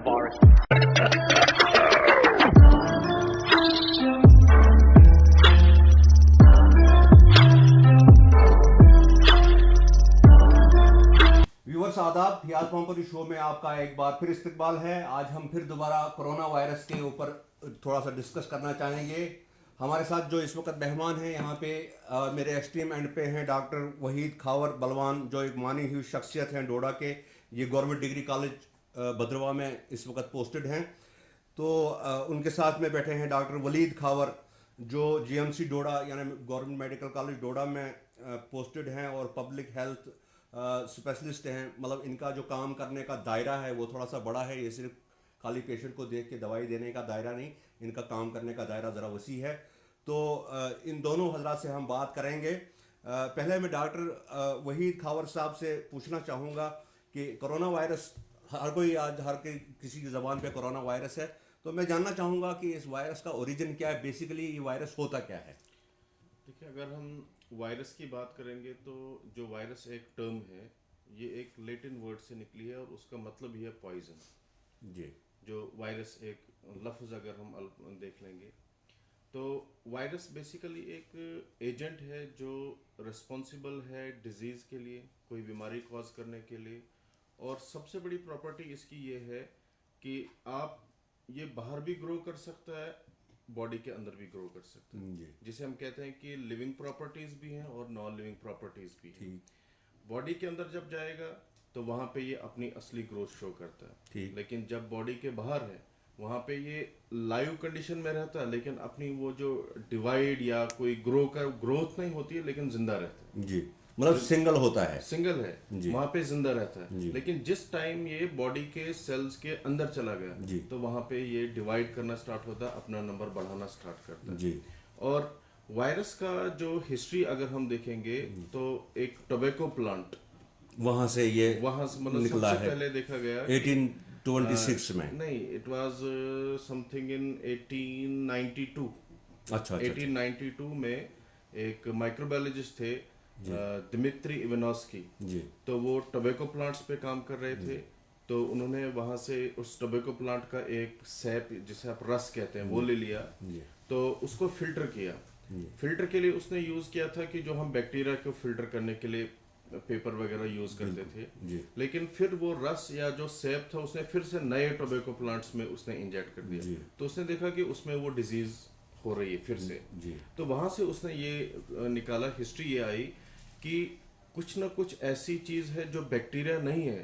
coronavirus. Viewers आदाब, हियाज Mohammad show में आपका एक बार फिर इस्तकबाल है। आज हम फिर दोबारा कोरोना वायरस के ऊपर थोड़ा सा डिस्कस करना चाहेंगे। हमारे साथ जो इस वक्त मेहमान हैं यहाँ पे मेरे एक्सट्रीम एंड पे हैं डॉक्टर वहीद खावर बलवान, जो एक मानी हुई शख्सियत हैं डोडा के। ये गवर्नमेंट डिग्री कॉलेज भद्रवा में इस वक्त पोस्टेड हैं। तो उनके साथ में बैठे हैं डॉक्टर वलीद खावर, जो जीएमसी डोडा यानी गवर्नमेंट मेडिकल कॉलेज डोडा में पोस्टेड हैं और पब्लिक हेल्थ स्पेशलिस्ट हैं। मतलब इनका जो काम करने का दायरा है वो थोड़ा सा बड़ा है। ये सिर्फ खाली पेशेंट को देख के दवाई देने का दायरा नहीं, इनका काम करने का दायरा ज़रा वसी है। तो इन दोनों हजरात से हम बात करेंगे। पहले मैं डॉक्टर वहीद खावर साहब से पूछना चाहूँगा कि कोरोना वायरस, हर कोई आज किसी की ज़बान पे कोरोना वायरस है, तो मैं जानना चाहूँगा कि इस वायरस का ओरिजिन क्या है, बेसिकली ये वायरस होता क्या है। देखिए, अगर हम वायरस की बात करेंगे तो जो वायरस एक टर्म है, ये एक लैटिन वर्ड से निकली है और उसका मतलब ही है पॉइजन। जी। जो वायरस एक लफ्ज़ अगर हम देख लेंगे तो वायरस बेसिकली एक एजेंट है जो रिस्पॉन्सिबल है डिजीज़ के लिए, कोई बीमारी कॉज करने के लिए। और सबसे बड़ी प्रॉपर्टी इसकी ये है कि आप ये बाहर भी ग्रो कर सकता है, बॉडी के अंदर भी ग्रो कर सकते हैं, जिसे हम कहते हैं कि लिविंग प्रॉपर्टीज भी हैं और नॉन लिविंग प्रॉपर्टीज भी हैं। बॉडी के अंदर जब जाएगा तो वहां पे ये अपनी असली ग्रोथ शो करता है, लेकिन जब बॉडी के बाहर है वहां पे ये लाइव कंडीशन में रहता है, लेकिन अपनी वो जो डिवाइड या कोई ग्रोथ नहीं होती है, लेकिन जिंदा रहता है। जी, मतलब सिंगल होता है, सिंगल है, वहां पे जिंदा रहता है। लेकिन जिस टाइम ये बॉडी के सेल्स के अंदर चला गया तो वहां पे ये डिवाइड करना स्टार्ट होता है, अपना नंबर बढ़ाना स्टार्ट करता है। जी। और वायरस का जो हिस्ट्री अगर हम देखेंगे तो एक टोबैको प्लांट, वहां से मतलब निकला है। पहले देखा गया 1826 में, नहीं, इट वाज समथिंग इन 1892। अच्छा। 1892 में एक माइक्रोबायोलॉजिस्ट थे दिमित्री इवानोस्की जी, तो वो टोबैको प्लांट्स पे काम कर रहे थे। तो उन्होंने वहां से उस टोबैको प्लांट का एक सैप, जिसे आप रस कहते हैं, वो ले लिया। तो उसको फिल्टर किया। फिल्टर के लिए उसने यूज किया था कि जो हम बैक्टीरिया को फिल्टर करने के लिए पेपर वगैरह यूज करते थे, लेकिन फिर वो रस या जो सैप था उसने फिर से नए टोबैको प्लांट्स में उसने इंजेक्ट कर दिया। तो उसने देखा कि उसमें वो डिजीज हो रही है फिर से। तो वहां से उसने ये निकाला, हिस्ट्री ये आई कि कुछ ना कुछ ऐसी चीज है जो बैक्टीरिया नहीं है,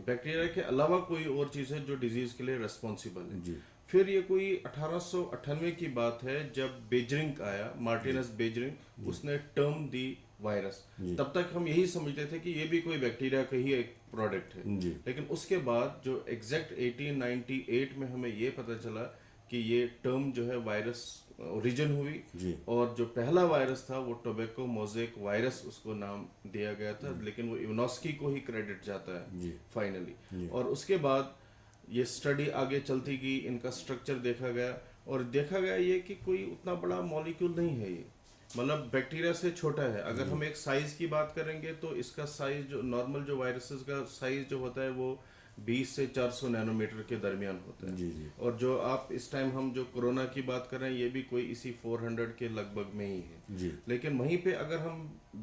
बैक्टीरिया के अलावा कोई और चीज है जो डिजीज के लिए रेस्पॉन्सिबल है। फिर ये कोई 1898 की बात है जब बेजरिंग आया, मार्टिनस बेजरिंग, उसने टर्म दी वायरस। तब तक हम यही समझते थे कि ये भी कोई बैक्टीरिया का ही एक प्रोडक्ट है, लेकिन उसके बाद जो एग्जैक्ट 1898 में हमें ये पता चला कि ये टर्म जो है वायरस ओरिजिन हुई। और जो पहला वायरस था वो टोबैको मोज़ेक वायरस उसको नाम दिया गया था, लेकिन वो इवानोस्की को ही क्रेडिट जाता है फाइनली। और उसके बाद ये स्टडी आगे चलती गई, इनका स्ट्रक्चर देखा गया और देखा गया ये कि कोई उतना बड़ा मॉलिक्यूल नहीं है, ये मतलब बैक्टीरिया से छोटा है। अगर हम एक साइज की बात करेंगे तो इसका साइज, जो नॉर्मल जो वायरसेस का साइज जो होता है वो 20 से 400 नैनोमीटर के दरमियान होता है। और जो आप इस टाइम हम जो कोरोना की बात कर रहे हैं ये भी कोई इसी 400 के लगभग में ही है। लेकिन वहीं पे अगर हम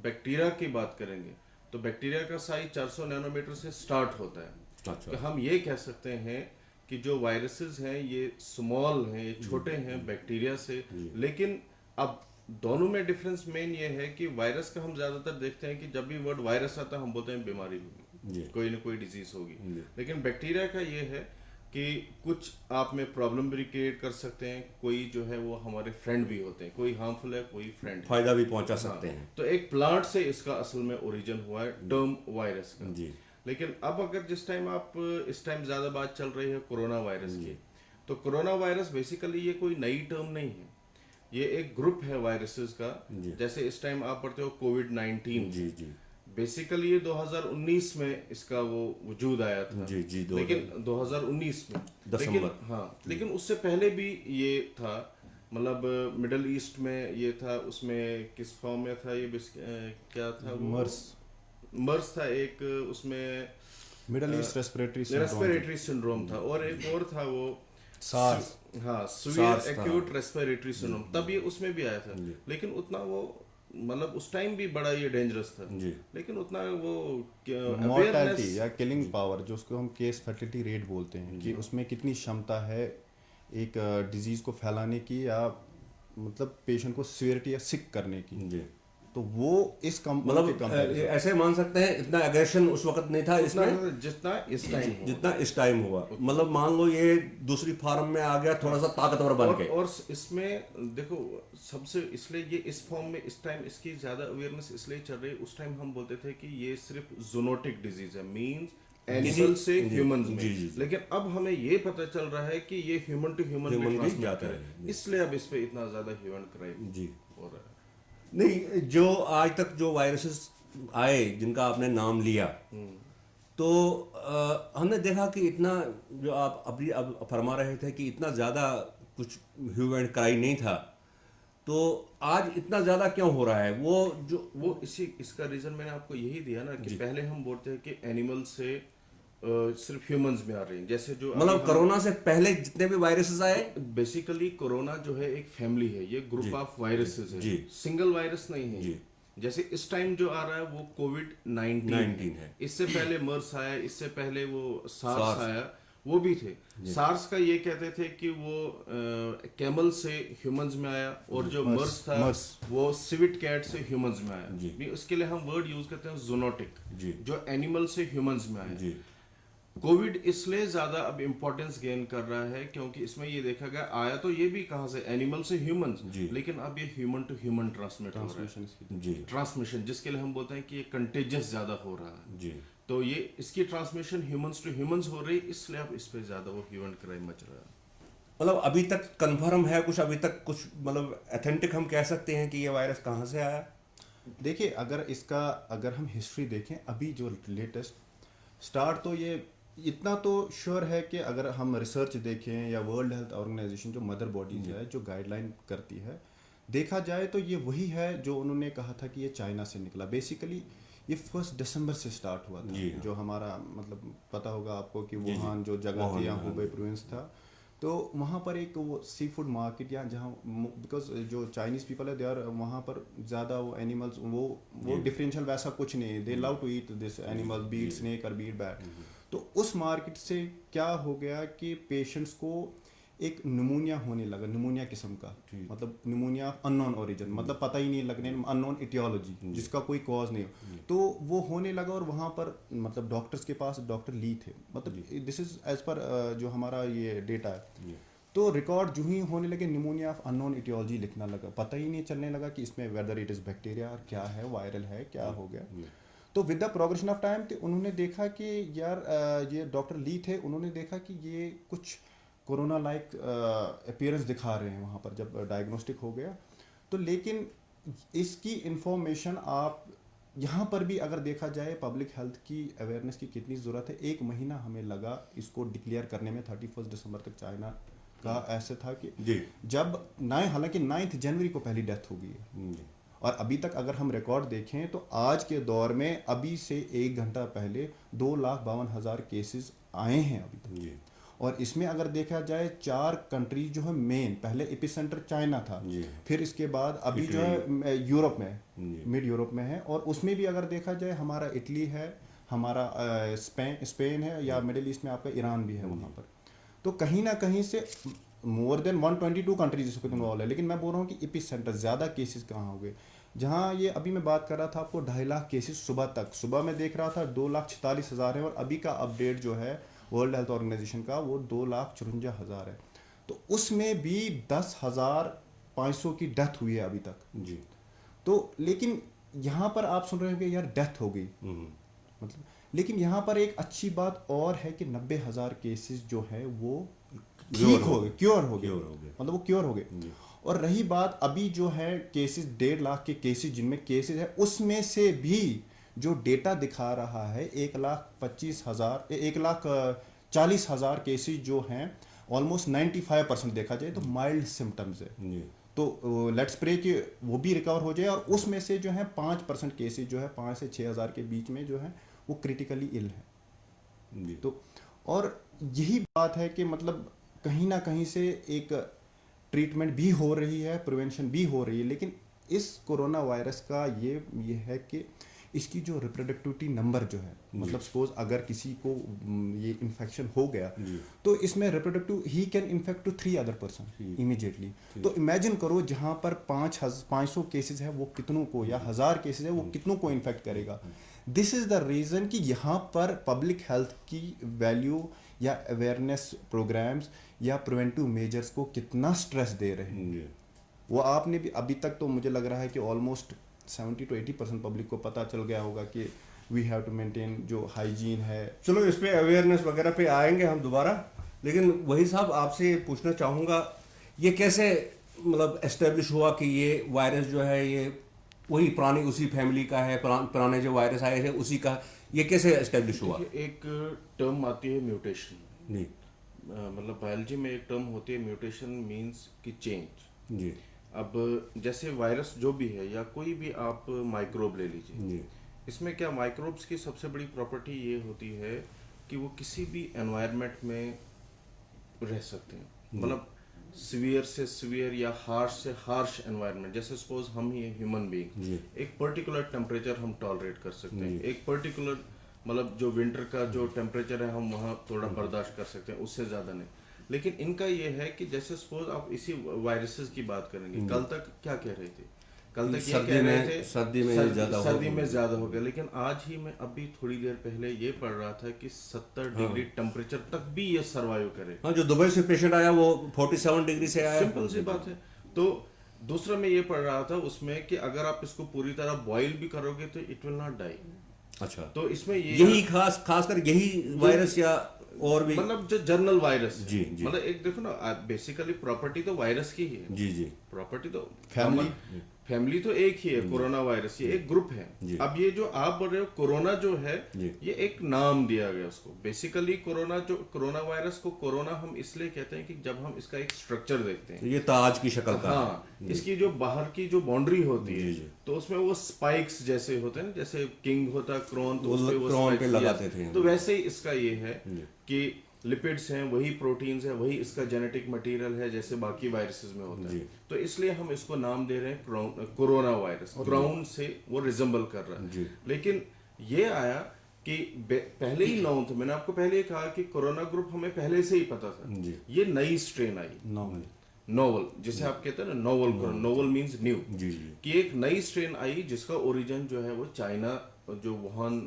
बैक्टीरिया की बात करेंगे तो बैक्टीरिया का साइज 400 नैनोमीटर से स्टार्ट होता है। तो हम ये कह सकते हैं कि जो वायरसेस हैं ये स्मॉल हैं, ये छोटे हैं बैक्टीरिया से। लेकिन अब दोनों में डिफरेंस मेन ये है कि वायरस का हम ज्यादातर देखते हैं कि जब भी वर्ड वायरस आता है हम बोलते हैं बीमारी होगी, कोई ना कोई डिजीज होगी। लेकिन बैक्टीरिया का ये है कि कुछ आप में प्रॉब्लम भी क्रिएट कर सकते हैं, कोई जो है वो हमारे फ्रेंड भी होते हैं, कोई हार्मफुल है, कोई फ्रेंड, फायदा भी पहुंचा सकते हैं। तो एक प्लांट से इसका असल में ओरिजिन हुआ है टर्म वायरस का। लेकिन अब अगर जिस टाइम आप इस टाइम ज्यादा बात चल रही है कोरोना वायरस की, तो कोरोना वायरस बेसिकली ये कोई नई टर्म नहीं है, ये एक ग्रुप है वायरसेस का। जैसे इस टाइम आप पढ़ते हो कोविड-19, बेसिकली ये 2019 में इसका वो वजूद आया था। लेकिन 2019 में, लेकिन उससे पहले भी ये था, मतलब मिडल ईस्ट में ये था। उसमें किस फॉर्म में था ये, क्या था वो, मर्स था एक, उसमें मिडल ईस्ट रेस्पिरेटरी सिंड्रोम था, और एक और था वो सार्स, हाँ, सीवियर एक्यूट रेस्पिरेटरी सिंड्रोम, तब ये उसमें भी आया था, लेकिन उतना वो मतलब उस टाइम भी बड़ा ये डेंजरस था, लेकिन उतना वो मॉर्टैलिटी या किलिंग पावर, जो उसको हम केस फर्टिलिटी रेट बोलते हैं, कि उसमें कितनी क्षमता है एक डिजीज को फैलाने की, या मतलब पेशेंट को सीवियरिटी या सिक करने की, तो वो इस मतलब ऐसे मान सकते हैं इतना एग्रेशन उस वक्त नहीं था इसमें जितना इस टाइम हुआ। मतलब मान लो ये दूसरी फॉर्म में आ गया, थोड़ा सा ताकतवर बन के। और इसमें देखो सबसे इसलिए ये इस फॉर्म में इस टाइम इसकी ज्यादा अवेयरनेस इसलिए चल रही है। उस टाइम हम बोलते थे कि ये सिर्फ ज़ूनोटिक डिजीज है, मींस एनिमल से ह्यूमंस में, लेकिन अब हमें ये पता चल रहा है कि ये ह्यूमन टू ह्यूमन में ट्रांसमिट है, इसलिए अब इस पे इतना ज्यादा ह्यूमन क्राइम हो रहा है। नहीं, जो आज तक जो वायरसेस आए जिनका आपने नाम लिया, तो हमने देखा कि इतना जो आप अभी अब फरमा रहे थे कि इतना ज़्यादा कुछ ह्यू एंड क्राई नहीं था, तो आज इतना ज़्यादा क्यों हो रहा है? वो इसका रीज़न मैंने आपको यही दिया ना कि पहले हम बोलते हैं कि एनिमल से सिर्फ ह्यूमंस में आ रही हैं, जैसे जो मतलब कोरोना से पहले जितने भी वायरसेस आए, बेसिकली कोरोना जो है एक फैमिली है, ये ग्रुप ऑफ वायरसेस है, सिंगल वायरस नहीं है। जैसे इस टाइम जो आ रहा है वो कोविड-19 है, इससे पहले मर्स आया, इससे पहले वो सार्स आया, वो भी थे। सार्स का ये कहते थे कि वो कैमल से ह्यूमंस में आया, और जो मर्स था वो सिविट कैट से ह्यूमंस में आया। उसके लिए हम वर्ड यूज करते हैं ज़ूनोटिक, जो एनिमल से ह्यूमंस में आया। कोविड इसलिए ज्यादा अब इम्पोर्टेंस गेन कर रहा है क्योंकि इसमें ये देखा गया आया तो ये भी कहां से, एनिमल से ह्यूमंस, लेकिन अब ये ह्यूमन टू ह्यूमन ट्रांसमिट हो रहा है, ट्रांसमिशन, जिसके लिए हम बोलते हैं कि ये कंटेजियस ज्यादा हो रहा है। तो ये इसकी ट्रांसमिशन ह्यूमंस टू ह्यूमंस हो रही है, इसलिए अब इस पे ज्यादा वो ह्यूमन क्राइम मच रहा है। मतलब अभी तक कंफर्म है कुछ, अभी तक कुछ मतलब ऑथेंटिक हम कह सकते हैं कि ये वायरस कहाँ से आया? देखिए, अगर हम हिस्ट्री देखें, अभी जो लेटेस्ट स्टार्ट, तो ये इतना तो श्योर है कि अगर हम रिसर्च देखें या वर्ल्ड हेल्थ ऑर्गेनाइजेशन जो मदर बॉडीज है, जो गाइडलाइन करती है, देखा जाए तो ये वही है जो उन्होंने कहा था कि ये चाइना से निकला। बेसिकली ये 1 दिसंबर से स्टार्ट हुआ था, जो हमारा मतलब पता होगा आपको कि वुहान जो जगह थी, यहाँ हुबे प्रोविंस था, तो वहाँ पर एक वो सी फूड मार्केट, या जहाँ बिकॉज जो चाइनीज़ पीपल है, दे आर वहाँ पर ज़्यादा वो एनिमल्स, वो डिफरेंशियल वैसा कुछ नहीं है, they love to eat this animal, beat snake और बीट बैट। तो उस मार्केट से क्या हो गया कि पेशेंट्स को एक निमोनिया होने लगा, निमोनिया किस्म का, मतलब निमोनिया अननोन ओरिजिन, मतलब पता ही नहीं लगने, अननोन इटियोलॉजी, जिसका कोई कॉज नहीं हो, तो वो होने लगा। और वहाँ पर मतलब डॉक्टर्स के पास डॉक्टर ली थे, मतलब दिस इज एज पर जो हमारा ये डेटा है, तो रिकॉर्ड जो ही होने लगे, निमोनिया ऑफ अननोन इटियोलॉजी लिखना लगा, पता ही नहीं चलने लगा कि इसमें वेदर इट इज़ बैक्टीरिया और क्या है, वायरल है, क्या हो गया। तो with the progression of time उन्होंने देखा कि यार ये डॉक्टर ली थे, उन्होंने देखा कि ये कुछ कोरोना लाइक अपीयरेंस दिखा रहे हैं वहाँ पर, जब डायग्नोस्टिक हो गया तो। लेकिन इसकी इंफॉर्मेशन आप यहाँ पर भी अगर देखा जाए, पब्लिक हेल्थ की अवेयरनेस की कितनी ज़रूरत है। 1 महीना हमें लगा इसको डिक्लेयर करने में, 31 दिसंबर तक चाइना का ऐसे था कि जब हालांकि 9 जनवरी को पहली डेथ हो गई है, और अभी तक अगर हम रिकॉर्ड देखें तो आज के दौर में अभी से 1 घंटा पहले 2,52,000 केसेस आए हैं अभी तक। और इसमें अगर देखा जाए 4 कंट्री जो है मेन, पहले एपिसेंटर चाइना था, फिर इसके बाद अभी जो है यूरोप में, मिड यूरोप में है, और उसमें भी अगर देखा जाए हमारा इटली है, हमारा स्पेन है, या मिडिल ईस्ट में आपका ईरान भी है वहाँ पर। तो कहीं ना कहीं से मोर देन 122 कंट्रीज इसको इन्वॉल्व है। लेकिन मैं बोल रहा हूँ कि एपिसेंटर ज़्यादा केसेस कहाँ हो गए, जहाँ ये अभी मैं बात कर रहा था आपको 2.5 लाख केसेस सुबह में देख रहा था 2,46,000 है, और अभी का अपडेट जो है वर्ल्ड हेल्थ ऑर्गेनाइजेशन का वो 2,54,000 है। तो उसमें भी 10,500 की डेथ हुई है अभी तक। तो लेकिन यहाँ पर आप सुन रहे होंगे यार डेथ हो गई, मतलब, लेकिन यहाँ पर एक अच्छी बात और है कि 90,000 केसेस जो है वो ठीक हो गए, क्योर हो गए, मतलब वो क्योर हो गए। और रही बात अभी जो है केसेस, 1.5 लाख के केसेस जिनमें केसेस है, उसमें से भी जो डेटा दिखा रहा है 1,25,000 1,40,000 केसेस जो हैं, ऑलमोस्ट 95% देखा जाए तो माइल्ड सिम्टम्स है। तो लेट्स प्रे कि वो भी रिकवर हो जाए, और उसमें से जो है 5% केसेस जो है 5 से 6,000 के बीच में जो है वो क्रिटिकली इल है। तो और यही बात है कि मतलब कहीं ना कहीं से एक ट्रीटमेंट भी हो रही है, प्रिवेंशन भी हो रही है, लेकिन इस कोरोना वायरस का ये है कि इसकी जो रिप्रोडक्टिविटी नंबर जो है, मतलब सपोज अगर किसी को ये इन्फेक्शन हो गया तो इसमें reproductive he can infect to 3 other person immediately. तो इमेजिन करो जहाँ पर 500 केसेस है वो कितनों को, या 1000 केसेस है वो कितनों को इन्फेक्ट करेगा। दिस इज द रीज़न कि यहाँ पर पब्लिक हेल्थ की वैल्यू या अवेयरनेस प्रोग्राम्स या प्रिवेंटिव मेजर्स को कितना स्ट्रेस दे रहे हैं। वो आपने भी अभी तक तो मुझे लग रहा है कि ऑलमोस्ट 70 to 80% पब्लिक को पता चल गया होगा कि वी हैव टू मेंटेन जो हाइजीन है। चलो इस पे अवेयरनेस वगैरह पे आएंगे हम दोबारा, लेकिन वही साहब आपसे पूछना चाहूँगा ये कैसे मतलब एस्टेब्लिश हुआ कि ये वायरस जो है ये वही पुरानी उसी फैमिली का है, पुराने जो वायरस आए थे उसी का, ये कैसे एस्टेब्लिश हुआ? एक टर्म आती है म्यूटेशन जी, मतलब बायोलॉजी में एक टर्म होती है म्यूटेशन, मींस कि चेंज जी, अब जैसे वायरस जो भी है या कोई भी आप माइक्रोब ले लीजिए, जी, इसमें क्या माइक्रोब्स की सबसे बड़ी प्रॉपर्टी ये होती है कि वो किसी भी एनवायरनमेंट में रह सकते हैं, मतलब सीवियर से सीवियर या हार्श से हार्श एनवायरनमेंट। जैसे सपोज हम ही ह्यूमन बीइंग एक पर्टिकुलर टेम्परेचर हम टॉलरेट कर सकते हैं, एक पर्टिकुलर मतलब जो विंटर का जो टेम्परेचर है हम वहाँ थोड़ा बर्दाश्त कर सकते हैं, उससे ज़्यादा नहीं। लेकिन इनका ये है कि जैसे सपोज आप इसी वायरसेस की बात करेंगे, कल तक क्या कह रहे थे, कल तक ये कह रहे थे सर्दी में ज़्यादा हो गया, लेकिन आज ही मैं अभी थोड़ी देर पहले ये पढ़ रहा था कि 70 डिग्री टेम्परेचर तक भी ये सर्वाइव करे। हाँ, जो दुबई से पेशेंट आया वो 47 डिग्री से आया। सिंपल सी बात है। तो दूसरा मैं ये पढ़ रहा था उसमें कि अगर आप इसको पूरी तरह बॉयल भी करोगे तो इट विल नॉट डाई। अच्छा, तो इसमें यही खासकर यही वायरस या और भी मतलब जो जर्नल वायरस जी, जी। मतलब एक देखो ना, बेसिकली प्रॉपर्टी तो वायरस की ही है। जी, जी, प्रॉपर्टी तो फैमिली तो एक ही है, कोरोना वायरस ये एक ग्रुप है। अब ये जो आप बोल रहे हो कोरोना जो है ये एक नाम दिया गया उसको। बेसिकली कोरोना वायरस को कोरोना हम इसलिए कहते हैं कि जब हम इसका एक स्ट्रक्चर देखते हैं, ये ताज की शक्ल का, हाँ, इसकी जो बाहर की जो बाउंड्री होती है तो उसमें वो स्पाइक्स जैसे होते हैं ना, जैसे किंग होता है क्रोन, तो उसपे वो क्रोन पे spikes लगाते थे। तो वैसे ही इसका ये है कि लिपिड्स हैं, वही प्रोटीन्स है, वही इसका जेनेटिक मटेरियल है जैसे बाकी वायरसेस में होता है। तो इसलिए हम इसको नाम दे रहे हैं कोरोना वायरस। क्राउन से वो रिजेंबल कर रहा है। लेकिन ये आया कि पहले ही नाउन था, मैंने आपको पहले ही कहा कि कोरोना ग्रुप हमें पहले से ही पता था। ये नई स्ट्रेन आई नोवल, जिसे आप कहते हैं ना नोवल मींस न्यू, कि एक नई स्ट्रेन आई जिसका ओरिजिन जो है वो चाइना, जो वुहान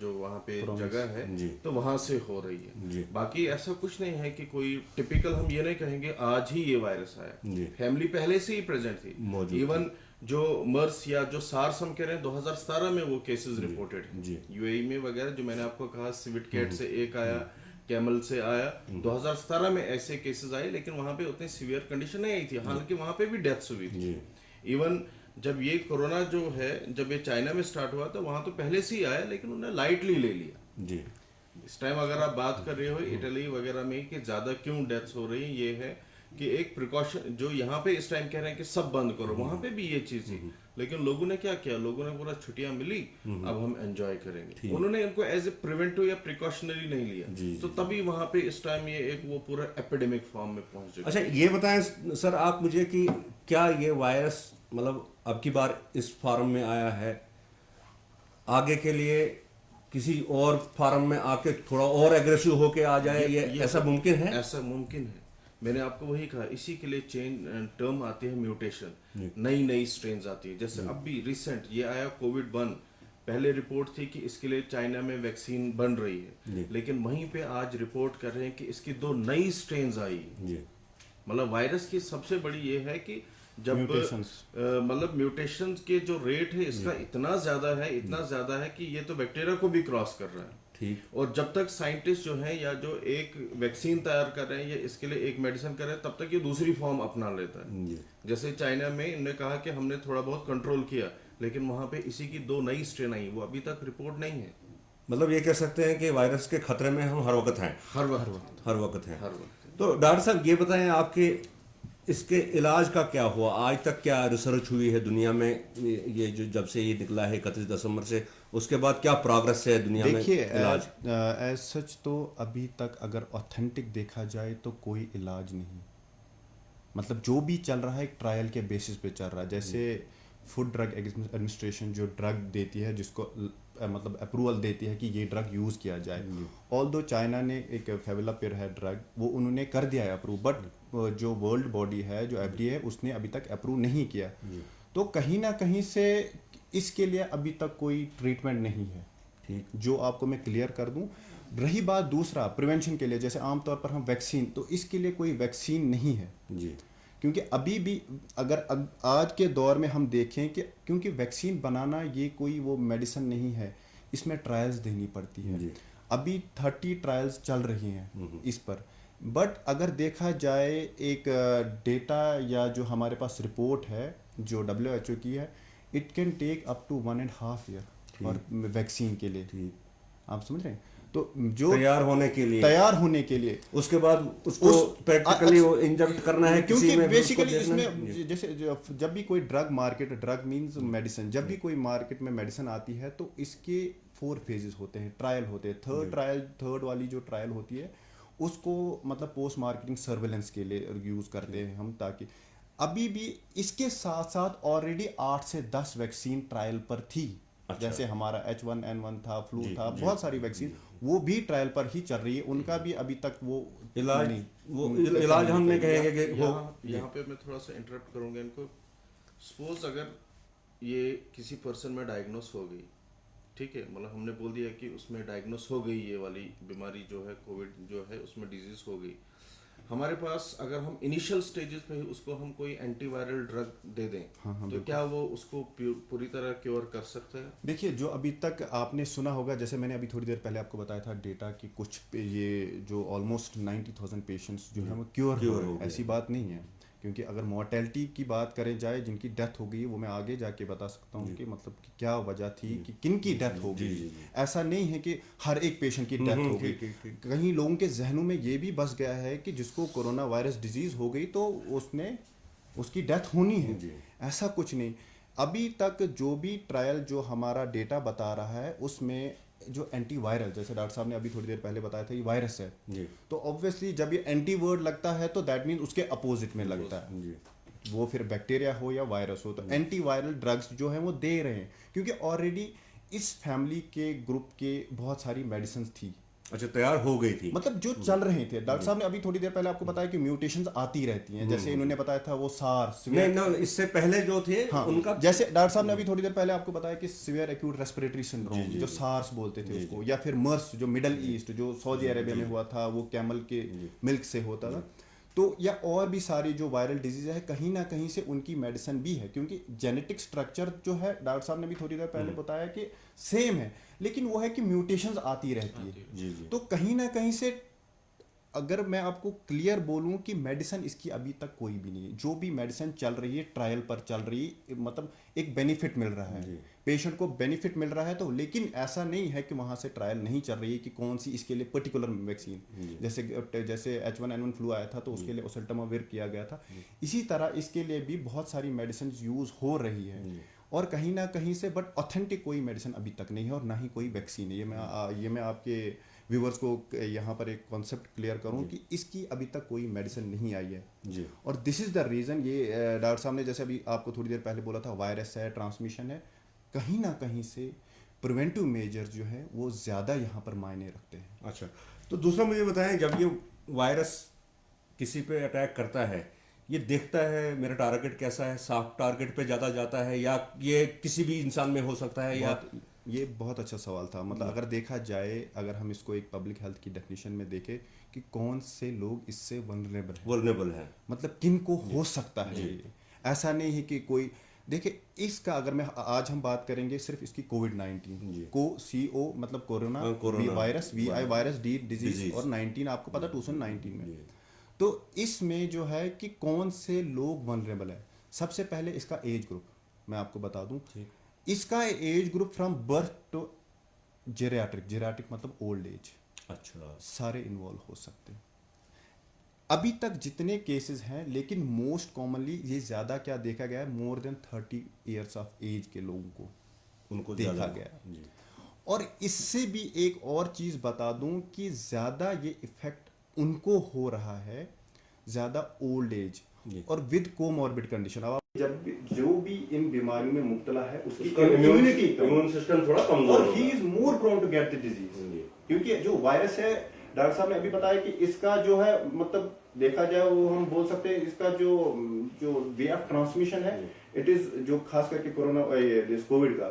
जो वहाँ पे जगह है तो वहां से हो रही है। बाकी ऐसा कुछ नहीं है कि कोई टिपिकल, हम ये नहीं कहेंगे आज ही ये वायरस आया, फैमिली पहले से ही प्रेजेंट थी। इवन जो मर्स या जो सार्स हम कह रहे हैं 2017 में वो केसेस रिपोर्टेड हैं यूएई में वगैरह, जो मैंने आपको कहा सिविट कैट से एक आया, कैमल से आया, 2017 में ऐसे केसेस आए, लेकिन वहां पे उतनी सीवियर कंडीशन नहीं आई थी, हालांकि वहां पे भी डेथ्स हुई थी। इवन जब ये कोरोना जो है जब ये चाइना में स्टार्ट हुआ तो वहां तो पहले से ही आया, लेकिन उन्हें लाइटली ले लिया। इस टाइम अगर आप बात कर रहे हो इटली वगैरह में कि ज्यादा क्यों डेथ्स हो रही, ये है कि एक प्रिकॉशन जो यहाँ पे इस टाइम कह रहे हैं कि सब बंद करो, वहां पे भी ये चीज थी, लेकिन लोगों ने क्या किया, लोगों ने पूरा छुट्टियां मिली, अब हम एंजॉय करेंगे, उन्होंने इनको एज ए प्रिवेंटिव या प्रिकॉशनरी नहीं लिया, तो तभी वहां पे इस टाइम ये एक वो पूरा एपिडेमिक फॉर्म में पहुंच गया। अच्छा, ये बताएं सर आप मुझे कि क्या ये वायरस मतलब अब की बार इस फार्म में आया है, आगे के लिए किसी और फार्म में आके थोड़ा और एग्रेसिव होके आ जाए, ये ऐसा मुमकिन है? ऐसा मुमकिन है। मैंने आपको वही कहा, इसी के लिए टर्म आती है म्यूटेशन, नई स्ट्रेन्स आती है। जैसे अभी रिसेंट ये आया कोविड-1, पहले रिपोर्ट थी कि इसके लिए चाइना में वैक्सीन बन रही है, लेकिन वहीं पे आज रिपोर्ट कर रहे हैं कि इसकी 2 नई स्ट्रेन्स आई। मतलब वायरस की सबसे बड़ी ये है कि जब मतलब म्यूटेशंस के जो रेट है इसका इतना ज्यादा है कि ये तो बैक्टीरिया को भी क्रॉस कर रहा है। ठीक। और जब तक साइंटिस्ट जो है या जो एक वैक्सीन तैयार कर रहे हैं या इसके लिए एक मेडिसिन कर रहे हैं, तब तक ये दूसरी फॉर्म अपना लेता है। जैसे चाइना में इन्होंने कहा कि हमने थोड़ा बहुत कंट्रोल किया, लेकिन वहां पे इसी की 2 नई स्ट्रेन आई, वो अभी तक रिपोर्ट नहीं है। मतलब ये कह सकते हैं कि वायरस के खतरे में हम हर वक्त हैं। हर वक्त हैं। तो डॉक्टर साहब ये बताएं, आपके इसके इलाज का क्या हुआ आज तक? क्या रिसर्च हुई है दुनिया में? ये जो जब से ये निकला है 31 दिसंबर से, उसके बाद क्या प्रोग्रेस है दुनिया में? देखिए इलाज एज सच तो अभी तक अगर ऑथेंटिक देखा जाए तो कोई इलाज नहीं, मतलब जो भी चल रहा है एक ट्रायल के बेसिस पे चल रहा है। जैसे फूड ड्रग एडमिनिस्ट्रेशन जो ड्रग देती है, जिसको मतलब अप्रूवल देती है कि ये ड्रग यूज़ किया जाए, ऑल दो चाइना ने एक फेविलापिर है ड्रग, वो उन्होंने कर दिया है अप्रूव, बट जो वर्ल्ड बॉडी है जो FDA है उसने अभी तक अप्रूव नहीं किया। तो कहीं ना कहीं से इसके लिए अभी तक कोई ट्रीटमेंट नहीं है, ठीक, जो आपको मैं क्लियर कर दूं। रही बात दूसरा प्रिवेंशन के लिए, जैसे आमतौर पर हम वैक्सीन, तो इसके लिए कोई वैक्सीन नहीं है जी, क्योंकि अभी भी अगर आज के दौर में हम देखें कि क्योंकि वैक्सीन बनाना ये कोई वो मेडिसिन नहीं है, इसमें ट्रायल्स देनी पड़ती है। जी। अभी 30 ट्रायल्स चल रही हैं इस पर, बट अगर देखा जाए एक डेटा या जो हमारे पास रिपोर्ट है जो WHO की है, it can take up to 1.5 year और वैक्सीन के लिए, ठीक, आप समझ रहे हैं। तो जो तैयार होने के लिए उसके बाद उसको प्रैक्टिकली वो इंजेक्ट करना है किसी क्योंकि में, बेसिकली इसमें जैसे जब भी कोई drug market, drug means medicine, जब भी कोई मार्केट में मेडिसिन आती है तो इसके 4 फेजेस होते हैं, ट्रायल होते हैं। थर्ड वाली जो ट्रायल होती है उसको मतलब पोस्ट मार्केटिंग सर्वेलेंस के लिए यूज़ करते हैं हम, ताकि अभी भी इसके साथ साथ ऑलरेडी 8 से 10 वैक्सीन ट्रायल पर थी। अच्छा। जैसे हमारा H1N1 था, फ्लू था, बहुत सारी वैक्सीन वो भी ट्रायल पर ही चल रही है, उनका भी अभी तक वो इलाज नहीं, वो इलाज हम नहीं कहेंगे कि वो यहाँ पे मैं थोड़ा सा इंटरप्ट करूंगा इनको। सपोज अगर ये किसी पर्सन में डायग्नोस हो गई, ठीक है, मतलब हमने बोल दिया कि उसमें डायग्नोस हो गई, ये वाली बीमारी जो है कोविड जो है उसमें डिजीज हो गई, हमारे पास अगर हम इनिशियल स्टेजेस पे ही उसको हम कोई एंटीवायरल ड्रग दे दें, तो क्या वो उसको पूरी तरह क्योर कर सकते हैं? देखिए, जो अभी तक आपने सुना होगा, जैसे मैंने अभी थोड़ी देर पहले आपको बताया था डेटा कि कुछ ये जो ऑलमोस्ट 90,000 पेशेंट्स जो है वो क्योर हो गए, ऐसी बात नहीं है। क्योंकि अगर मोर्टेलिटी की बात करें जाए, जिनकी डेथ हो गई वो मैं आगे जाके बता सकता हूँ कि मतलब कि क्या वजह थी कि किन की डेथ हो गई। ऐसा नहीं है कि हर एक पेशेंट की डेथ हो गई, कहीं लोगों के जहनों में ये भी बस गया है कि जिसको कोरोना वायरस डिजीज हो गई तो उसकी डेथ होनी है, ऐसा कुछ नहीं। अभी तक जो भी ट्रायल जो हमारा डेटा बता रहा है उसमें जो एंटीवायरल, जैसे डॉक्टर साहब ने अभी थोड़ी देर पहले बताया था ये वायरस है जी, तो ऑब्वियसली जब ये एंटी वर्ड लगता है तो दैट मीन उसके अपोजिट में लगता है जी, वो फिर बैक्टीरिया हो या वायरस हो। तो एंटीवायरल ड्रग्स जो है वो दे रहे हैं क्योंकि ऑलरेडी इस फैमिली के ग्रुप के बहुत सारी मेडिसिन थी, अच्छा, तैयार हो गई थी, मतलब जो चल रहे थे। डॉक्टर साहब ने अभी थोड़ी देर पहले आपको बताया कि म्यूटेशंस आती रहती हैं, जैसे इन्होंने बताया था वो सार्स, नहीं ना, इससे पहले जो थे हाँ, उनका, जैसे डॉक्टर साहब ने अभी थोड़ी देर पहले आपको बताया कि सीवियर एक्यूट रेस्पिरेटरी सिंड्रोम जो सार्स बोलते थे उसको, या फिर मर्स जो मिडल ईस्ट जो सऊदी अरेबिया में हुआ था, वो कैमल के मिल्क से होता था। तो या और भी सारी जो वायरल डिजीज है कहीं ना कहीं से उनकी मेडिसिन भी है, क्योंकि जेनेटिक स्ट्रक्चर जो है डॉक्टर साहब ने भी थोड़ी देर पहले बताया कि सेम है, लेकिन वो है कि म्यूटेशंस आती रहती है। जी जी, तो कहीं ना कहीं से अगर मैं आपको क्लियर बोलूं कि मेडिसिन इसकी अभी तक कोई भी नहीं है, जो भी मेडिसिन चल रही है ट्रायल पर चल रही है, मतलब एक बेनिफिट मिल रहा है, पेशेंट को बेनिफिट मिल रहा है। तो लेकिन ऐसा नहीं है कि वहाँ से ट्रायल नहीं चल रही है कि कौन सी इसके लिए पर्टिकुलर वैक्सीन, जैसे H1N1 फ्लू आया था तो उसके लिए ओसेल्टामाविर किया गया था, इसी तरह इसके लिए भी बहुत सारी मेडिसिन यूज़ हो रही है और कहीं ना कहीं से, बट ऑथेंटिक कोई मेडिसिन अभी तक नहीं है और ना ही कोई वैक्सीन है। ये मैं आपके व्यूवर्स को यहाँ पर एक कॉन्सेप्ट क्लियर करूँ कि इसकी अभी तक कोई मेडिसिन नहीं आई है जी, और दिस इज़ द रीज़न। ये डॉक्टर साहब ने जैसे अभी आपको थोड़ी देर पहले बोला था वायरस है, ट्रांसमिशन है, कहीं ना कहीं से प्रिवेंटिव मेजर्स जो है वो ज़्यादा यहाँ पर मायने रखते हैं। अच्छा, तो दूसरा मुझे बताएं, जब ये वायरस किसी पे अटैक करता है, ये देखता है मेरा टारगेट कैसा है, सॉफ्ट टारगेट पे ज़्यादा जाता है या ये किसी भी इंसान में हो सकता है, या ये बहुत अच्छा सवाल था। मतलब अगर देखा जाए, अगर हम इसको एक पब्लिक हेल्थ की डेफिनेशन में देखें कि कौन से लोग इससे वल्नरेबल है, मतलब किन को हो सकता है ये, ऐसा नहीं है कि कोई, देखिए इसका अगर मैं आज हम बात करेंगे सिर्फ इसकी कोविड-19 को, CO मतलब corona virus, VI virus, D disease और 19 आपको पता 2019 में, तो इसमें जो है कि कौन से लोग वल्नरेबल है। सबसे पहले इसका एज ग्रुप मैं आपको बता दूं, इसका age group from birth to geriatric मतलब ओल्ड एज, अच्छा, सारे इन्वॉल्व हो सकते हैं। अभी तक जितने केसेस हैं, लेकिन मोस्ट कॉमनली ये ज़्यादा क्या देखा गया है, more than 30 years of age के लोगों को उनको देखा गया है। जी। और इससे भी एक और चीज़ बता दूं कि ज़्यादा ये इफ़ेक्ट उनको हो रहा है, ज़्यादा ओल्ड एज और विद कोमॉर्बिड कंडीशन। अब आप जब भी जो भी इन बीमारियों में मुब्तला है उसकी इम्यून सिस्टम थोड़ा कमजोर और he is more prone to get the disease, क्योंकि जो वायरस है, डॉक्टर साहब ने अभी बताया कि इसका जो है, मतलब देखा जाए वो हम बोल सकते हैं इसका जो वे ऑफ ट्रांसमिशन है, इट इज जो खास करके कोरोना कोविड का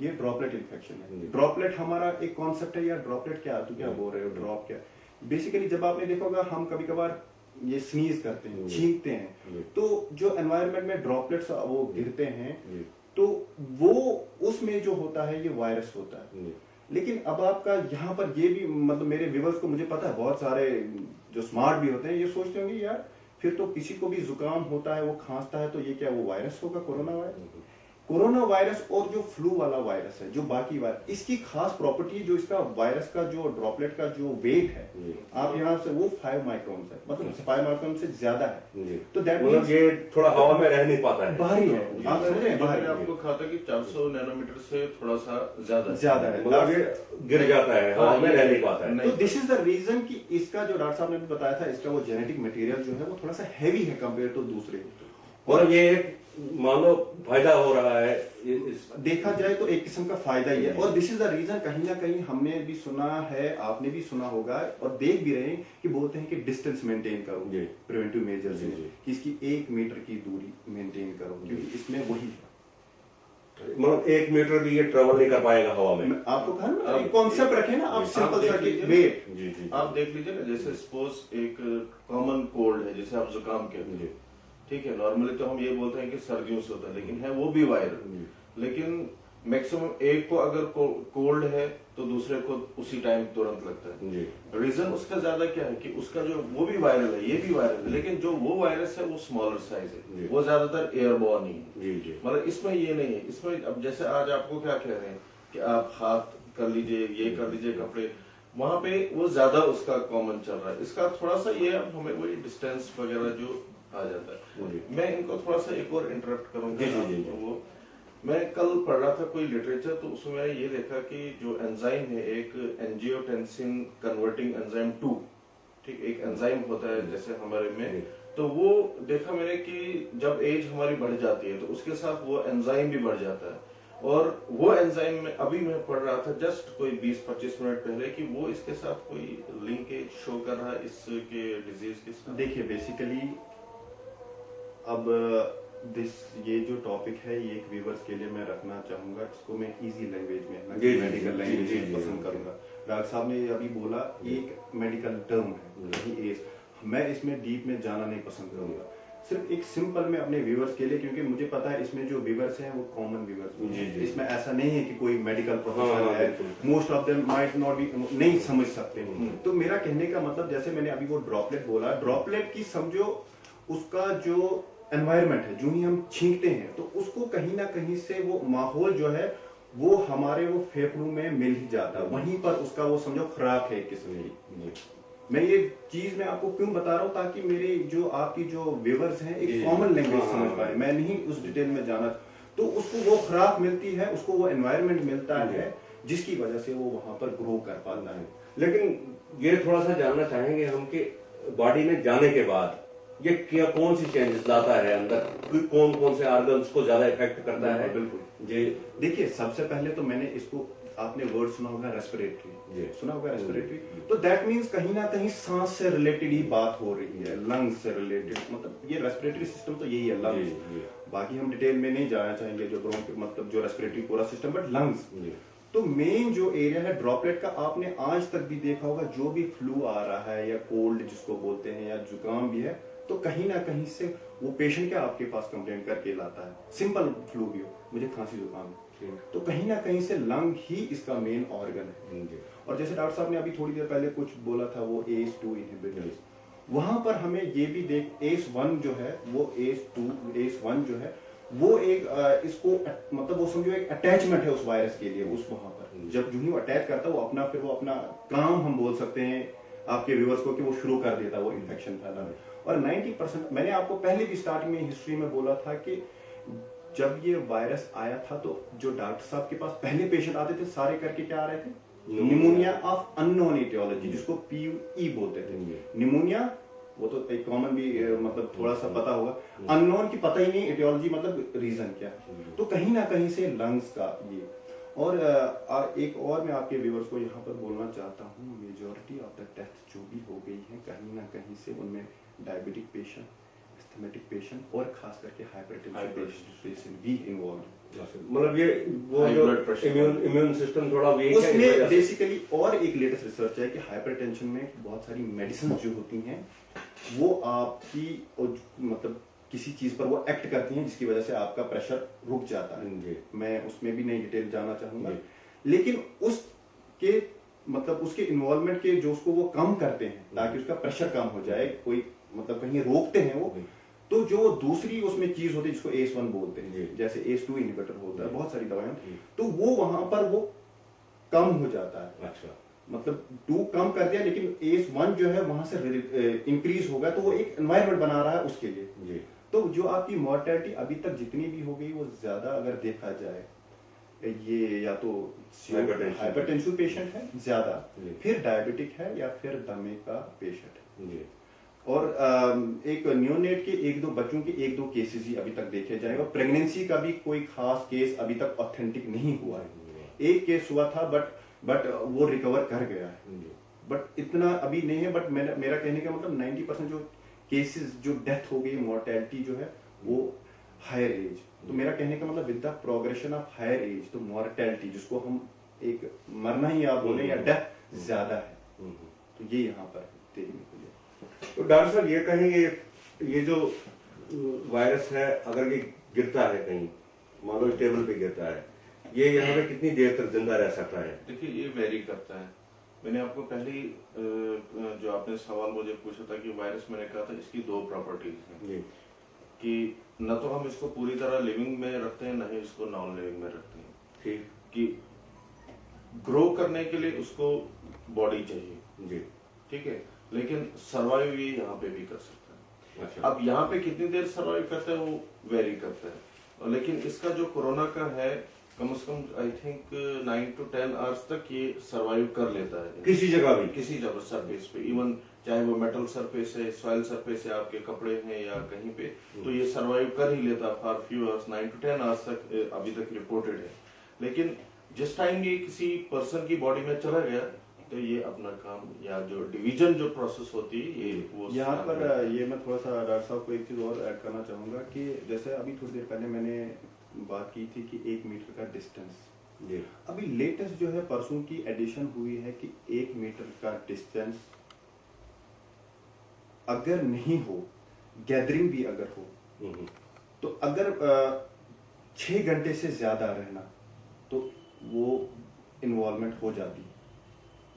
ये ड्रॉपलेट इन्फेक्शन है। ड्रॉपलेट हमारा एक कॉन्सेप्ट है, या ड्रॉपलेट क्या तू क्या बोल रहे हो, ड्रॉप क्या, बेसिकली जब आपने देखा होगा हम कभी कभार ये स्नीज करते हैं, छींकते हैं, तो जो एनवायरनमेंट में ड्रॉपलेट्स वो गिरते हैं, तो वो उसमें जो होता है ये वायरस होता है। लेकिन अब आपका यहाँ पर ये भी, मतलब मेरे व्यूअर्स को मुझे पता है बहुत सारे जो स्मार्ट भी होते हैं ये सोचते होंगे यार फिर तो किसी को भी जुकाम होता है, वो खांसता है, तो ये क्या वो वायरस होगा, कोरोना वायरस। कोरोना वायरस और जो फ्लू वाला वायरस है, जो बाकी वायरस, इसकी खास प्रॉपर्टी जो इसका वायरस का जो ड्रॉपलेट का जो वेट है, आप यहाँ से वो 5 माइक्रोन है, मतलब 5 माइक्रोन से ज्यादा है, तो दैट मींस ये थोड़ा हवा में रह नहीं पाता है, भारी है। आप समझ रहे हैं, मैंने आपको कहा था कि 400 नैनोमीटर से थोड़ा सा ज्यादा है, मतलब ये गिर जाता है, हवा में रह नहीं पाता है। तो दिस इज द रीजन कि इसका जो डॉक्टर साहब ने भी बताया था, इसका वो जेनेटिक मटेरियल जो है वो थोड़ा सा हैवी है कंपेयर टू दूसरे, और ये मानो फायदा हो रहा है, देखा जाए तो एक किस्म का फायदा ही है। और दिस इज द रीजन, कहीं ना कहीं हमने भी सुना है, आपने भी सुना होगा और देख भी रहे हैं कि बोलते हैं कि डिस्टेंस मेंटेन करो, प्रिवेंटिव मेजर्स में कि इसकी 1 मीटर की दूरी मेंटेन करो, क्योंकि इसमें वही है, मतलब 1 मीटर भी ये ट्रेवल नहीं कर पाएगा हवा में। आपको कहा ना, एक कॉन्सेप्ट रखे ना आप, सिंपल सा वेट। आप देख लीजिए ना, जैसे सपोज एक कॉमन कोल्ड है, जैसे आप जुकाम कहते हैं, ठीक है, नॉर्मली तो हम ये बोलते हैं कि सर्दियों से होता है, लेकिन है वो भी वायरल। लेकिन मैक्सिमम एक को अगर कोल्ड है तो दूसरे को उसी टाइम तुरंत लगता है। रीजन उसका ज्यादा क्या है कि उसका जो वो भी वायरल है, ये भी वायरल है, लेकिन जो वो वायरस है वो स्मॉलर साइज है, वो ज्यादातर एयरबॉर्न ही है। मतलब इसमें ये नहीं है, इसमें अब जैसे आज आपको क्या कह रहे हैं कि आप हाथ कर लीजिए, ये कर लीजिए कपड़े, वहां पे वो ज्यादा उसका कॉमन चल रहा है। इसका थोड़ा सा ये अब हमें वही डिस्टेंस वगैरह जो आ जाता है। मैं इनको थोड़ा सा एक और इंटरप्ट करूंगा। वो मैं कल पढ़ रहा था कोई लिटरेचर, तो उसमें मैंने ये देखा कि जो एंजाइम है, एक एंजियोटेंसिन कन्वर्टिंग एंजाइम 2, ठीक, एक एंजाइम होता है जैसे हमारे में, तो वो देखा मैंने कि जब एज हमारी बढ़ जाती है तो उसके साथ वो एंजाइम भी बढ़ जाता है। और वो एंजाइम में अभी मैं पढ़ रहा था जस्ट कोई 20-25 मिनट पहले कि वो इसके साथ कोई लिंकेज शो कर रहा है इसके डिजीज के साथ। देखिए बेसिकली अब ये जो टॉपिक है ये एक व्यूअर्स के लिए मैं रखना चाहूंगा, इसको मैं इजी लैंग्वेज में, मेडिकल लैंग्वेज में पसंद करूंगा। डॉक्टर साहब ने अभी बोला एक मेडिकल टर्म है, मैं इसमें डीप में जाना नहीं पसंद करूंगा, सिर्फ एक सिंपल में अपने व्यूअर्स के लिए, क्योंकि मुझे पता है इसमें जो व्यूअर्स हैं वो कॉमन व्यूअर्स हैं, इसमें ऐसा नहीं है कि कोई मेडिकल प्रोफेशनल है, most of them might not be, नहीं समझ सकते। तो मेरा कहने का मतलब, जैसे मैंने अभी वो ड्रॉपलेट बोला, ड्रॉपलेट की समझो उसका जो एनवायरनमेंट है, जो ही हम छींकते हैं तो उसको कहीं ना कहीं से वो माहौल जो है वो हमारे वो फेफड़ों में मिल ही जाता है, वहीं पर उसका वो समझो खुराक है एक किस्म की। मैं ये चीज मैं आपको क्यों बता रहा हूँ, ताकि मेरे जो आपकी जो व्यूअर्स हैं एक कॉमन लैंग्वेज समझ पाए, मैं नहीं उस डिटेल में जाना, तो उसको वो खुराक मिलती है, उसको वो एनवायरनमेंट मिलता है जिसकी वजह से वो वहां पर ग्रो कर पाता है। लेकिन ये थोड़ा सा जानना चाहेंगे हम कि बॉडी में जाने के बाद ये क्या कौन सी चेंजेस लाता है अंदर, कौन कौन से ऑर्गन्स को ज्यादा इफेक्ट करता है? बिल्कुल जी, देखिए सबसे पहले तो मैंने इसको, आपने वर्ड सुना होगा रेस्पिरेटरी, सुना होगा रेस्पिरेटरी, तो दैट मींस कहीं ना कहीं सांस से रिलेटेड ही बात हो रही है, लंग्स से रिलेटेड, मतलब ये रेस्पिरेटरी सिस्टम तो यही है, लंग्स। बाकी हम डिटेल में नहीं जाना चाहेंगे जो मतलब जो रेस्पिरेटरी पूरा सिस्टम, बट लंग्स। तो मेन जो एरिया है ड्रॉपलेट का, आपने आज तक भी देखा होगा जो भी फ्लू आ रहा है या कोल्ड जिसको बोलते हैं या जुकाम भी है, तो कहीं ना कहीं से वो पेशेंट क्या आपके पास कंप्लेंट करके लाता है, सिंपल फ्लू भी हो, मुझे खांसी जुकाम है, तो कहीं ना कहीं से लंग ही इसका मेन ऑर्गन है। और जैसे डॉक्टर साहब ने अभी थोड़ी देर पहले कुछ बोला था वो ACE2 इनहिबिटर्स, वहां पर हमें ये भी देख, ACE1 जो है वो ACE1 जो है वो एक इसको मतलब वो समझो एक अटैचमेंट है उस वायरस के लिए, उस वहां पर जब जो ही वो अटैच करता है वो अपना, फिर वो अपना काम हम बोल सकते हैं आपके व्यूअर्स को कि वो शुरू कर देता वो इन्फेक्शन फैलाना। और 90% मैंने आपको पहले भी स्टार्टिंग में हिस्ट्री में बोला था कि जब ये वायरस आया था तो जो डॉक्टर साहब के पास पहले पेशेंट आते थे सारे करके क्या आ रहे थे, निमोनिया ऑफ अननोन इटियोलॉजी, जिसको PUE बोलते थे। निमोनिया वो तो एक कॉमन भी मतलब थोड़ा सा पता होगा, अननोन की पता ही नहीं, इटियोलॉजी मतलब रीजन क्या। तो कहीं ना कहीं से लंग्स का ये और एक और मैं आपके व्यूअर्स को यहाँ पर बोलना चाहता हूँ, मेजॉरिटी ऑफ द डेथ जो भी हो गई है कहीं ना कहीं से उनमें डायबिटिक पेशेंट, एस्थमेटिक पेशेंट और खास करके हाइपरटेंशन पेशेंट भी इन्वॉल्व। मतलब ये वो जो इम्यून सिस्टम थोड़ा वीक है उसमें बेसिकली। और एक लेटेस्ट रिसर्च है कि हाइपरटेंशन में बहुत सारी मेडिसिन जो होती हैं वो आपकी मतलब किसी चीज पर वो एक्ट करती हैं जिसकी वजह से आपका प्रेशर रुक जाता है। मैं उसमें भी नहीं डिटेल जाना चाहूंगा, लेकिन उसके मतलब उसके इन्वॉल्वमेंट के जो उसको वो कम करते हैं ताकि उसका प्रेशर कम हो जाए, कोई मतलब कहीं रोकते हैं वो, तो जो दूसरी उसमें चीज होती है जिसको ACE1 बोलते हैं, जैसे ACE2 इनहिबिटर होता है, बहुत सारी दवाएं, तो वो वहां पर वो कम हो जाता है। अच्छा, मतलब 2 कम कर दिया लेकिन ACE1 जो है वहां से इंक्रीज होगा, तो वो एक एनवायरनमेंट बना रहा है उसके लिए। तो जो आपकी मॉर्टेलिटी अभी तक जितनी भी हो गई वो ज्यादा अगर देखा जाए, ये या तो हाइपरटेंसिव पेशेंट है ज्यादा, फिर डायबिटिक है या फिर दमे का पेशेंट है। और एक न्यूनेट के 1-2 बच्चों के 1-2 केसेस ही अभी तक देखे जाएगा। प्रेगनेंसी का भी कोई खास केस अभी तक ऑथेंटिक नहीं हुआ है। एक केस हुआ था बट वो रिकवर कर गया है, बट इतना अभी नहीं है। बट मेरा कहने का मतलब 90% जो केसेस जो डेथ हो गई, मोर्टेलिटी जो है वो हायर एज। तो मेरा कहने का मतलब with the progression of higher age तो मोर्टेलिटी जिसको हम एक मरना ही आप बोले या डेथ ज्यादा है, तो ये यहाँ पर देखने को लिया। तो डॉक्टर साहब ये कहेंगे ये जो वायरस है अगर ये गिरता है कहीं, मान लो टेबल पे गिरता है, ये यहाँ पे कितनी देर तक जिंदा रह सकता है? देखिए ये वेरी करता है। मैंने आपको पहले ही जो आपने सवाल मुझे पूछा था कि वायरस, मैंने कहा था इसकी 2 प्रॉपर्टीज हैं कि न तो हम इसको पूरी तरह लिविंग में रखते हैं, न ही इसको नॉन लिविंग में रखते हैं। ठीक, कि ग्रो करने के लिए उसको बॉडी चाहिए जी, ठीक है, लेकिन सर्वाइव ये यहाँ पे भी कर सकता है। अच्छा, अब यहाँ पे कितनी देर सर्वाइव करता है वो वेरी करता है, और लेकिन इसका जो कोरोना का है कम से कम आई थिंक 9 to 10 आवर्स तक ये सरवाइव कर लेता है किसी जगह भी, किसी जगह सरफेस पे, इवन चाहे वो मेटल सरफेस है, सॉइल सरफेस है, आपके कपड़े हैं या कहीं पे, तो ये सरवाइव कर ही लेता for few hours, 9 to 10 hours तक अभी तक रिपोर्टेड है। लेकिन जिस टाइम ये किसी पर्सन की बॉडी में चला गया तो ये अपना काम या जो डिवीजन जो प्रोसेस होती है ये वो यहाँ पर ये मैं थोड़ा सा डॉक्टर साहब को एक चीज और ऐड करना चाहूंगा कि जैसे अभी थोड़ी देर पहले मैंने बात की थी कि 1 मीटर का डिस्टेंस, अभी लेटेस्ट जो है परसों की एडिशन हुई है कि 1 मीटर का डिस्टेंस अगर नहीं हो, गैदरिंग भी अगर हो, तो अगर 6 घंटे से ज्यादा रहना तो वो इन्वॉल्वमेंट हो जाती।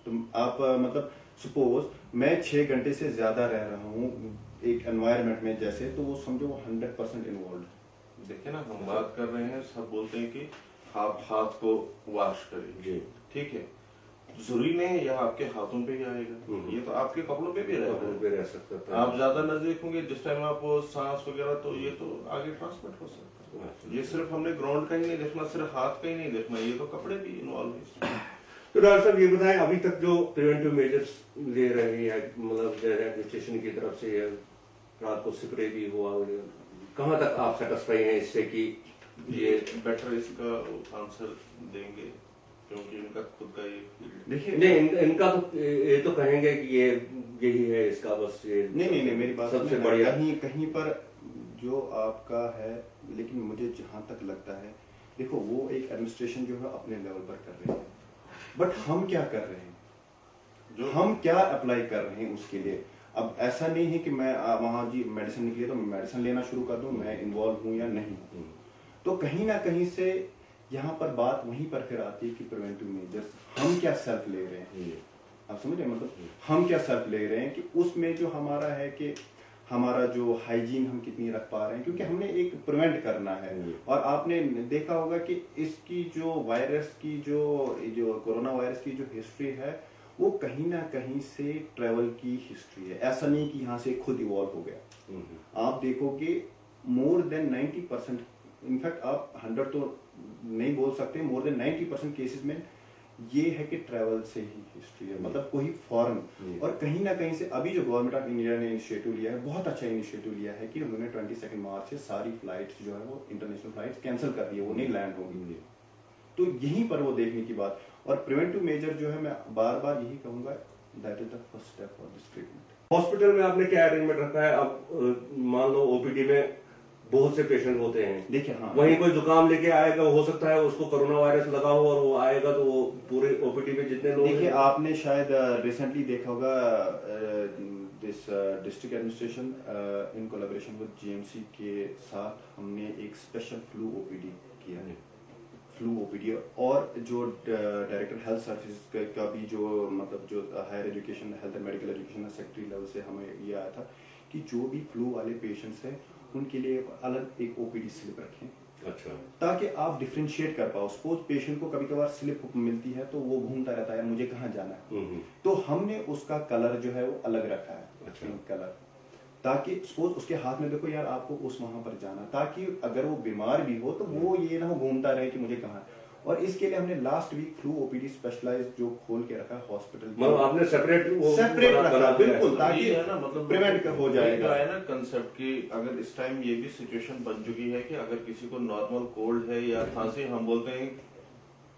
तो आप मतलब सपोज मैं 6 घंटे से ज्यादा रह रहा हूँ एक एनवायरनमेंट में जैसे, तो वो समझो वो 100% इन्वॉल्व। देखिए ना, हम बात कर रहे हैं, सब बोलते हैं कि आप हाथ को वॉश करिए, ठीक है, जरूरी नहीं है यह आपके हाथों पे ही आएगा, ये तो आपके कपड़ों पे भी रह सकता है। आप ज्यादा नजदीक होंगे जिस टाइम आप सांस वगैरह, तो ये तो आगे ट्रांसमिट हो सकता है। ये सिर्फ हमने ग्राउंड का ही नहीं देखना, सिर्फ हाथ का ही नहीं देखना, ये तो कपड़े भी इन्वॉल्व है। तो डॉक्टर साहब ये बताएं, अभी तक जो प्रिवेंटिव मेजर्स ले रहे हैं, मतलब एडमिनिस्ट्रेशन की तरफ से रात को स्प्रे भी हुआ, कहाँ तक आप सेटिस्फाई हैं इससे कि ये बेटर इसका आंसर देंगे क्योंकि इनका खुद का ये देखिए नहीं, इनका तो ये तो कहेंगे कि ये यही है इसका बस ये नहीं मेरी बात सबसे बढ़िया कहीं पर जो आपका है, लेकिन मुझे जहां तक लगता है, देखो वो एक एडमिनिस्ट्रेशन जो है अपने लेवल पर कर रहे हैं, बट हम क्या कर रहे हैं, जो हम क्या अप्लाई कर रहे हैं उसके लिए। अब ऐसा नहीं है कि मैं वहां जी मेडिसिन निकली तो मैं मेडिसिन लेना शुरू कर दूं, मैं इन्वॉल्व हूं या नहीं हूं। तो कहीं ना कहीं से यहाँ पर बात वहीं पर फिर आती है कि प्रिवेंटिव मेजर्स हम क्या सेल्फ ले रहे हैं। आप समझ रहे हैं, मतलब हम क्या सेल्फ ले रहे हैं कि उसमें जो हमारा है कि हमारा जो हाइजीन हम कितनी रख पा रहे हैं, क्योंकि हमने एक प्रिवेंट करना है। और आपने देखा होगा कि इसकी जो वायरस की जो कोरोना वायरस की जो हिस्ट्री है वो कहीं ना कहीं से ट्रैवल की हिस्ट्री है। ऐसा नहीं कि यहाँ से खुद इवॉल्व हो गया। आप देखोगे मोर देन 90%, इनफैक्ट आप 100 तो नहीं बोल सकते, मोर देन 90% केसेस में ये है कि ट्रैवल से ही हिस्ट्री है, मतलब कोई फॉरेन। और कहीं ना कहीं से अभी जो गवर्नमेंट ऑफ इंडिया ने इनिशिएटिव लिया है, बहुत अच्छा इनिशिएटिव लिया है कि उन्होंने 22 मार्च से सारी फ्लाइट्स जो है वो इंटरनेशनल फ्लाइट्स कैंसिल कर दी है, वो नहीं लैंड होगी। तो यहीं पर वो देखने की बात। और प्रिवेंटिव मेजर जो है मैं बार बार यही कहूंगा, that is the first step for this treatment. Hospital में आपने क्या अरेंजमेंट रखा है? अब मान लो ओपीडी में बहुत से पेशेंट होते हैं, देखिए हाँ, वहीं कोई जुकाम लेके आएगा, हो सकता है उसको कोरोना वायरस लगा हो और वो आएगा तो वो पूरे ओपीडी में जितने लोग देखिए आपने शायद रिसेंटली देखा होगा, this district administration in collaboration with GMC के साथ हमने एक स्पेशल फ्लू ओपीडी किया है, फ्लू ओपीडी। और जो डायरेक्टर हेल्थ सर्विस का भी जो मतलब जो higher education health and medical education secretary level से हमें ये आया था कि जो भी फ्लू वाले पेशेंट्स हैं उनके लिए अलग एक ओपीडी स्लिप रखें। अच्छा, ताकि आप डिफरेंशिएट कर पाओ। सपोज पेशेंट को कभी कभार स्लिप मिलती है तो वो घूमता रहता है मुझे कहाँ जाना है, तो हमने उसका कलर जो है वो अलग रखा है, अच्छा, कलर, ताकि सपोज उसके हाथ में देखो यार आपको उस वहां पर जाना, ताकि अगर वो बीमार भी हो तो वो ये ना हो घूमता रहे कि मुझे कहाँ। और इसके लिए हमने last week flu OPD specialised जो खोल के रखा हॉस्पिटल, मतलब आपने सेपरेट रखा बिल्कुल, ताकि ये है ना, मतलब प्रिवेंट हो जाएगा। है ना कंसेप्ट कि अगर इस टाइम ये भी सिचुएशन बन चुकी है कि अगर किसी को नॉर्मल कोल्ड है या खांसी, हम बोलते हैं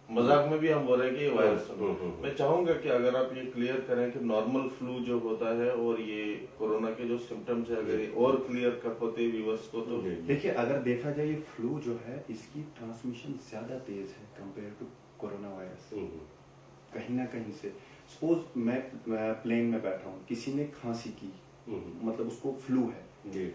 मजाक में भी हम बोल रहे हैं कि ये वायरस है। मैं चाहूंगा कि अगर आप ये क्लियर करें कि नॉर्मल फ्लू जो होता है और ये कोरोना के जो सिम्टम्स है, अगर ये और क्लियर कर होते व्यूअर्स को तो। देखिए अगर देखा जाए ये फ्लू जो है इसकी ट्रांसमिशन ज्यादा तेज है कंपेयर टू कोरोना वायरस। कहीं ना कहीं से सपोज मैं प्लेन में बैठा हूँ, किसी ने खांसी की, मतलब उसको फ्लू है,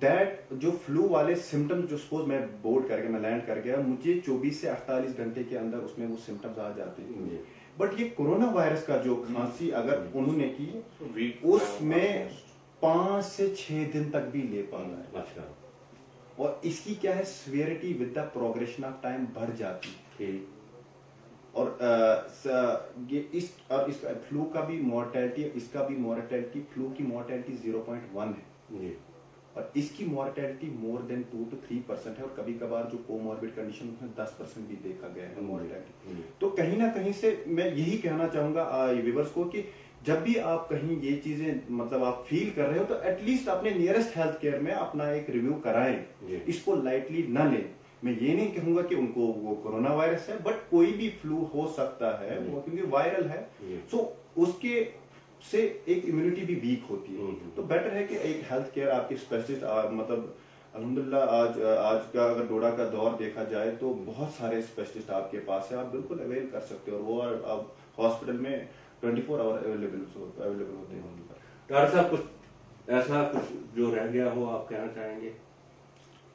दैट जो फ्लू वाले सिम्टम्स जो सपोज मैं बोर्ड करके मैं लैंड कर गया, मुझे 24 से 48 घंटे के अंदर उसमें वो सिम्टम्स आ जाते हैं। बट ये कोरोना वायरस का जो खांसी अगर उन्होंने की उसमें 5 से 6 दिन तक भी ले पाना है। अच्छा, और इसकी क्या है, severity with the progression of time बढ़ जाती है। और ये इस फ्लू का भी मॉर्टेलिटी, इसका भी मॉर्टेलिटी, फ्लू की मॉर्टेलिटी 0.1 है और इसकी मॉर्टेलिटी मोर देन 2 to 3% है। और कभी कभार जो कोमॉर्बिड कंडीशन उसमें 10% भी देखा गया है मॉर्टेलिटी। तो कहीं ना कहीं से मैं यही कहना चाहूंगा व्यूअर्स को कि जब भी आप कहीं ये चीजें मतलब आप फील कर रहे हो तो एटलीस्ट अपने नियरेस्ट हेल्थ केयर में अपना एक रिव्यू कराएं, इसको लाइटली ना लें। मैं ये नहीं कहूंगा कि उनको वो कोरोना वायरस है, बट कोई भी फ्लू हो सकता है वो, क्योंकि वायरल है, सो उसके से एक इम्यूनिटी भी वीक होती है। तो बेटर है कि एक हेल्थ केयर आपके स्पेशलिस्ट, मतलब अल्हम्दुलिल्लाह आज का अगर डोडा का दौर देखा जाए तो बहुत सारे स्पेशलिस्ट आपके पास है, आप बिल्कुल अवेल कर सकते हो। और वो अब हॉस्पिटल में 24 आवर अवेलेबल होते हैं। डॉक्टर साहब कुछ ऐसा कुछ जो रह गया हो आप कहना चाहेंगे?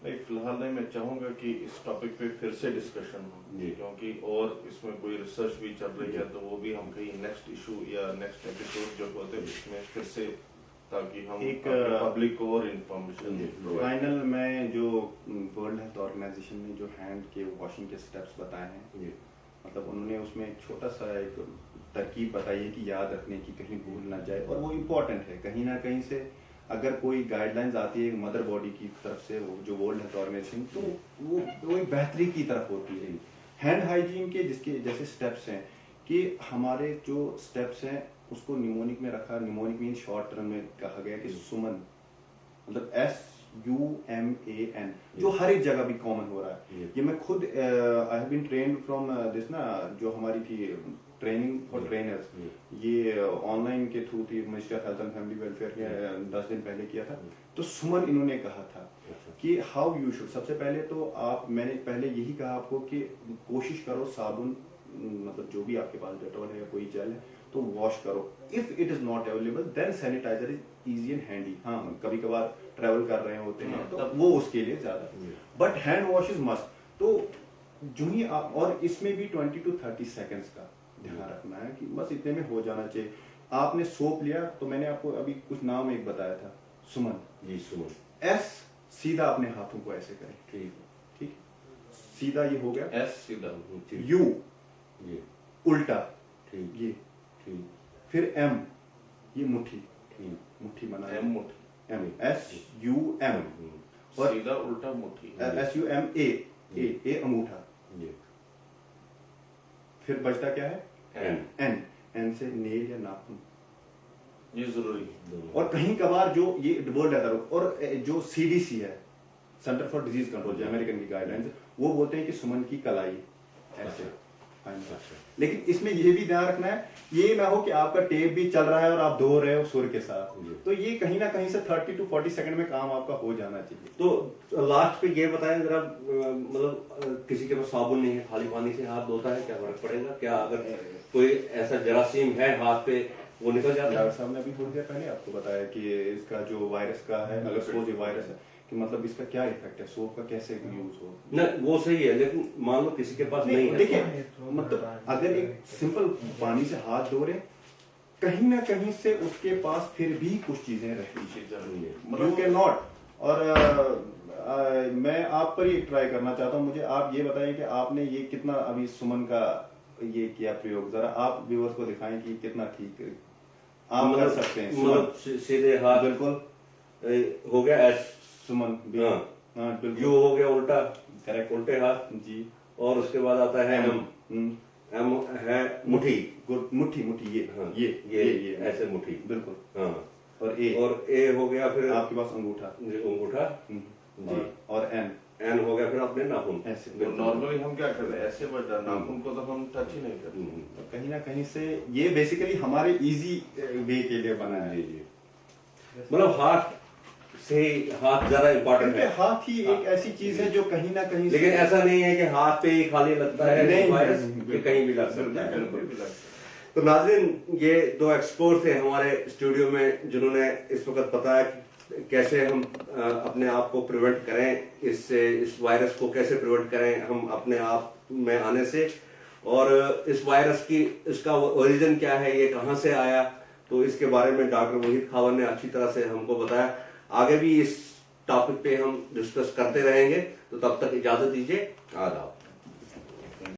नहीं, फिलहाल नहीं। मैं चाहूंगा कि इस टॉपिक पे फिर से डिस्कशन हो, क्योंकि और इसमें कोई रिसर्च भी चल रही है तो वो भी हम कहीं नेक्स्ट इशू या नेक्स्ट एपिसोड जो होते हैं इसमें फिर से, ताकि हम एक पब्लिक को और इन्फॉर्मेशन। फाइनल में जो वर्ल्ड हेल्थ ऑर्गेनाइजेशन ने जो हैंड के वॉशिंग के स्टेप्स बताए हैं, मतलब उन्होंने उसमें एक छोटा सा एक तरकीब बताई है कि याद रखने की, कहीं भूल ना जाए। और वो इम्पोर्टेंट है कहीं ना कहीं से। अगर कोई गाइडलाइंस आती है मदर बॉडी की तरफ से, जो वर्ल्ड हेल्थ ऑर्गेनाइजेशन, तो वो एक बेहतरी की तरफ होती है। हैंड हाइजीन के जिसके जैसे स्टेप्स हैं कि हमारे जो स्टेप्स हैं उसको निमोनिक में रखा। निमोनिक मीन शॉर्ट टर्म में कहा गया कि सुमन, मतलब SUMAN, जो हर एक जगह भी कॉमन हो रहा है। ये मैं खुद I have been trained from this ना, जो हमारी थी ट्रेनिंग फॉर ट्रेनर्स, ये ऑनलाइन के थ्रू थी, minister health and family welfare के 10 दिन पहले किया था। तो सुमन इन्होंने कहा था कि हाउ यू शुड, सबसे पहले तो आप, मैंने पहले यही कहा आपको कि कोशिश करो साबुन, मतलब जो भी आपके पास डेटॉल है या कोई जेल है तो वॉश करो। If it is not available then sanitiser is easy and handy. हाँ, कभी कभार ट्रेवल कर रहे होते हैं तो वो उसके लिए ज्यादा, but hand wash is must. तो जो ही आप, और इसमें भी 20 to 30 सेकेंड्स का ध्यान रखना है कि बस इतने में हो जाना चाहिए। आपने सोप लिया तो मैंने आपको अभी कुछ नाम एक बताया था, सुमन जी, सुमन। S सीधा अपने हाथों को ऐसे करें, ठीक, सीधा ये हो गया, S सीधा, U ये उल्टा, ठीक, ये ठीक, फिर एम, ये मुट्ठी, मुट्ठी बना एम मुट्ठी, एम, SUM, और सीधा उल्टा मुट्ठी, SUMA, ए अंगूठा। फिर बचता क्या है? एन से नेल या नाखून, ये जरूरी है। और कहीं कभार जो ये वर्ल्ड हेल्थ और जो CDC है, सेंटर फॉर डिजीज कंट्रोल, जो अमेरिकन की गाइडलाइंस, वो बोलते हैं कि सुमन की कलाई ऐसे। लेकिन इसमें ये भी ध्यान रखना है, ये ना हो कि आपका टेप भी चल रहा है और आप धो रहे हो सुर के साथ, तो ये कहीं ना कहीं से 30 to 40 सेकंड में काम आपका हो जाना चाहिए। तो लास्ट पे ये बताएं जरा, मतलब किसी के पास साबुन नहीं है, खाली पानी से हाथ धोता है, क्या फर्क पड़ेगा? क्या अगर कोई ऐसा जरासीम है हाथ पे, वो निकल जाता है? डॉक्टर साहब ने अभी थोड़ी देर पहले आपको बताया कि इसका जो वायरस का है, अगर सपोज ये वायरस है, कि मतलब इसका क्या इफेक्ट है, सोप का कैसे यूज हो। न वो सही है, लेकिन मान लो किसी के पास नहीं है, देखिए मतलब अगर एक सिंपल पानी से हाथ धो रहे, कहीं ना कहीं से उसके पास फिर भी कुछ चीजें रहती है, यू कैन नॉट। और मैं आप पर ही ट्राई करना चाहता हूँ, मुझे आप ये बताइए कि आपने ये कितना अभी सुमन का ये किया प्रयोग, जरा आप व्यूअर्स को दिखाएं कि कितना ठीक आप कर सकते हैं। मतलब सीधे हाथ बिल्कुल हो गया एस सुमन भी, हाँ बिल्कुल यू हो गया उल्टा, करेक्ट, उल्टे हाथ जी। और उसके बाद आता है एम है मुट्ठी, गुड, मुट्ठी, मुट्ठी, ये हाँ, ये ऐसे मुट्ठी, बिल्कुल। हाँ। और ए हो गया फिर आपके पास अंगूठा, अंगूठा जी, और एन हो गया फिर अपने नाखून ऐसे। तो नॉर्मली हम क्या करते हैं, ऐसे बढ़ जाना, नाखून को तो हम टच ही नहीं करते। तो कहीं ना कहीं से ये बेसिकली हमारे इजी वे के लिए बना है। जी। मतलब हाथ से हाथ ज्यादा इम्पोर्टेंट क्योंकि है, हाथ ही एक ऐसी चीज है जो कहीं ना कहीं लेकिन ऐसा नहीं है कि हाथ पे ही खाली लगता है नहीं, वायरस, नहीं, कि कहीं भी लग सकता है। बिल्कुल भी लगता है। तो नाज़रीन, ये दो एक्सपर्ट थे हमारे स्टूडियो में, जिन्होंने इस वक्त बताया कि कैसे हम अपने आप को प्रिवेंट करें इससे, इस वायरस को कैसे प्रिवेंट करें हम अपने आप में आने से, और इस वायरस की इसका ओरिजिन क्या है, ये कहाँ से आया, तो इसके बारे में डॉक्टर मोहित खावर ने अच्छी तरह से हमको बताया। आगे भी इस टॉपिक पे हम डिस्कस करते रहेंगे, तो तब तक इजाजत दीजिए, आदाब।